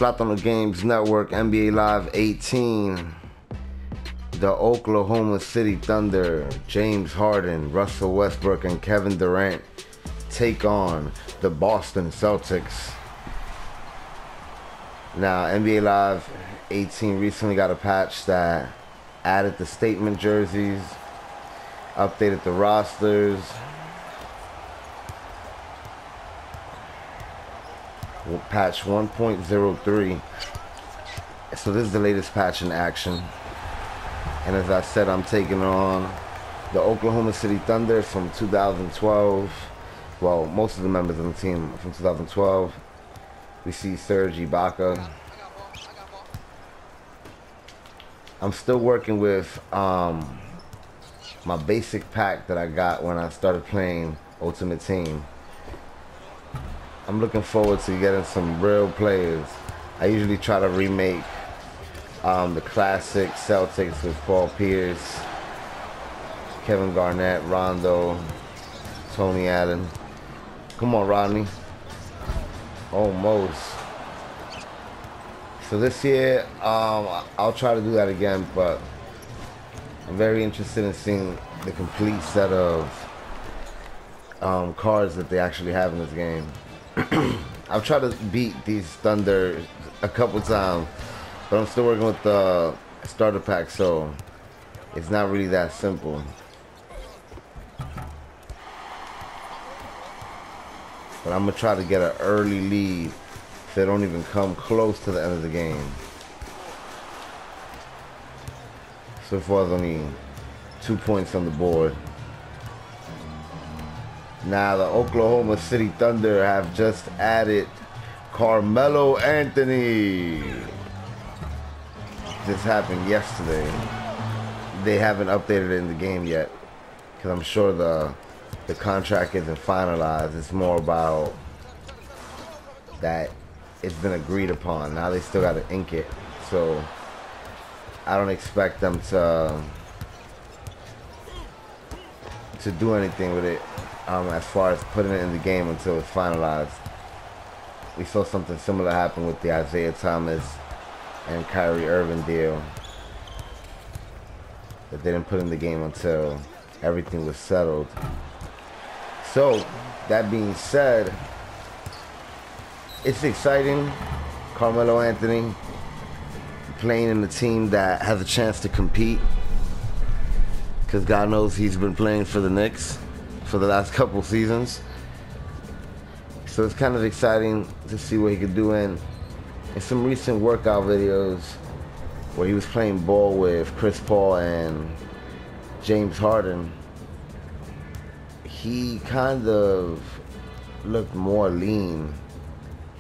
Flopped on the Games Network, NBA Live 18. The Oklahoma City Thunder, James Harden, Russell Westbrook, and Kevin Durant take on the Boston Celtics. Now, NBA Live 18 recently got a patch that added the statement jerseys, updated the rosters, patch 1.03. So this is the latest patch in action. And as I said, I'm taking on the Oklahoma City Thunder from 2012. Well, most of the members of the team from 2012. We see Serge Ibaka. I'm still working with my basic pack that I got when I started playing Ultimate Team. I'm looking forward to getting some real players. I usually try to remake the classic Celtics with Paul Pierce, Kevin Garnett, Rondo, Tony Allen. Come on, Rodney. Almost. So this year, I'll try to do that again, but I'm very interested in seeing the complete set of cards that they actually have in this game. I've tried to beat these Thunder a couple times, but I'm still working with the starter pack, so it's not really that simple. But I'm going to try to get an early lead so they don't even come close to the end of the game. So far, there's only 2 points on the board. Now, the Oklahoma City Thunder have just added Carmelo Anthony. This happened yesterday. They haven't updated it in the game yet, because I'm sure the contract isn't finalized. It's more about that it's been agreed upon. Now they still got to ink it. So I don't expect them to do anything with it as far as putting it in the game until it's finalized. We saw something similar happen with the Isaiah Thomas and Kyrie Irving deal that they didn't put in the game until everything was settled. So, that being said, it's exciting. Carmelo Anthony playing in a team that has a chance to compete, because God knows he's been playing for the Knicks for the last couple seasons. So it's kind of exciting to see what he could do in some recent workout videos where he was playing ball with Chris Paul and James Harden. He kind of looked more lean.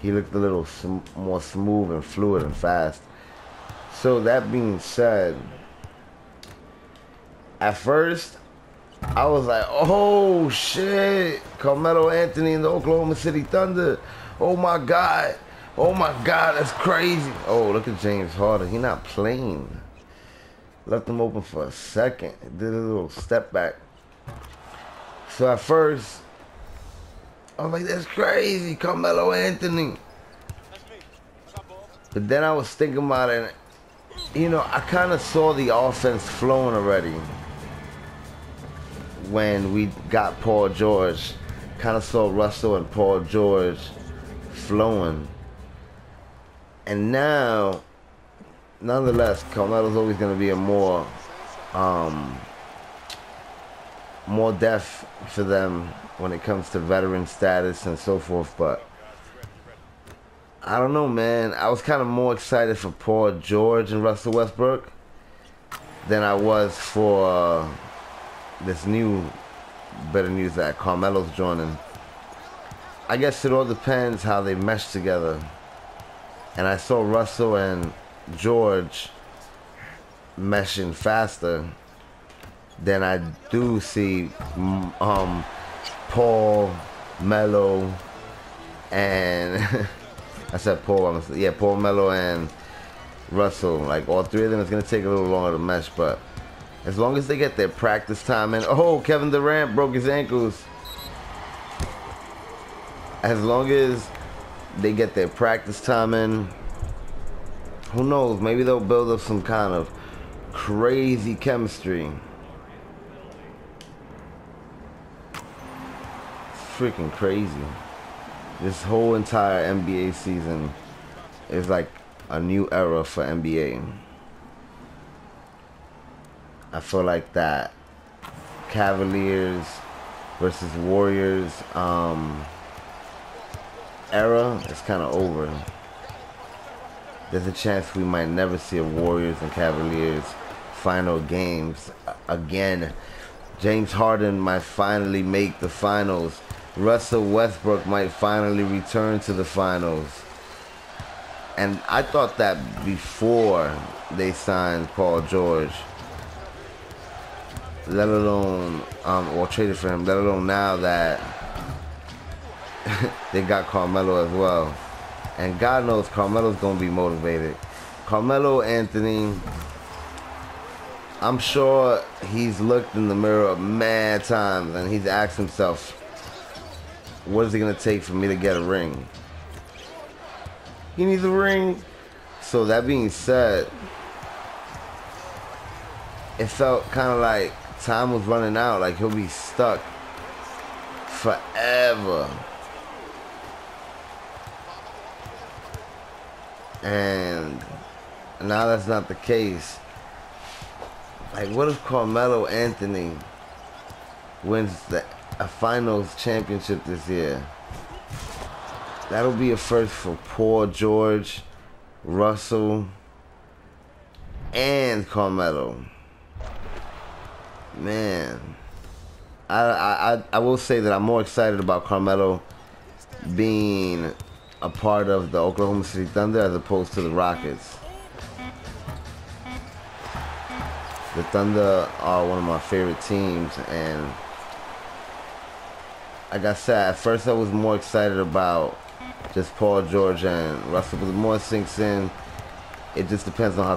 He looked a little more smooth and fluid and fast. So that being said, at first I was like, oh shit, Carmelo Anthony and the Oklahoma City Thunder. Oh my God, that's crazy. Oh, look at James Harden, he not playing. Left him open for a second, did a little step back. So at first, I was like, that's crazy, Carmelo Anthony. But then I was thinking about it, you know, I kind of saw the offense flowing already when we got Paul George. Kind of saw Russell and Paul George flowing. And now, nonetheless, Carmelo's always going to be a more depth for them when it comes to veteran status and so forth. But I don't know, man. I was kind of more excited for Paul George and Russell Westbrook than I was for this new bit of news that Carmelo's joining. I guess it all depends how they mesh together. And I saw Russell and George meshing faster than I do see Paul, Melo, and I said Paul. Yeah, Paul, Melo, and Russell. Like all three of them, it's gonna take a little longer to mesh, but as long as they get their practice time in. Oh, Kevin Durant broke his ankles. As long as they get their practice time in, Who knows? Maybe they'll build up some kind of crazy chemistry. It's freaking crazy. This whole entire NBA season is like a new era for NBA. I feel like that Cavaliers versus Warriors era is kind of over. There's a chance we might never see a Warriors and Cavaliers final games again. James Harden might finally make the finals. Russell Westbrook might finally return to the finals. And I thought that before they signed Paul George, let alone or traded for him, let alone now that they got Carmelo as well. And God knows Carmelo's gonna be motivated. Carmelo Anthony, I'm sure he's looked in the mirror mad times and he's asked himself, what is it gonna take for me to get a ring? He needs a ring. So that being said, it felt kind of like time was running out, like he'll be stuck forever. And now that's not the case. Like, what if Carmelo Anthony wins a finals championship this year? That'll be a first for Paul George, Russell, and Carmelo. Man, I will say that I'm more excited about Carmelo being a part of the Oklahoma City Thunder as opposed to the Rockets. The Thunder are one of my favorite teams, and like I said, at first I was more excited about just Paul George and Russell, but the more it sinks in, it just depends on how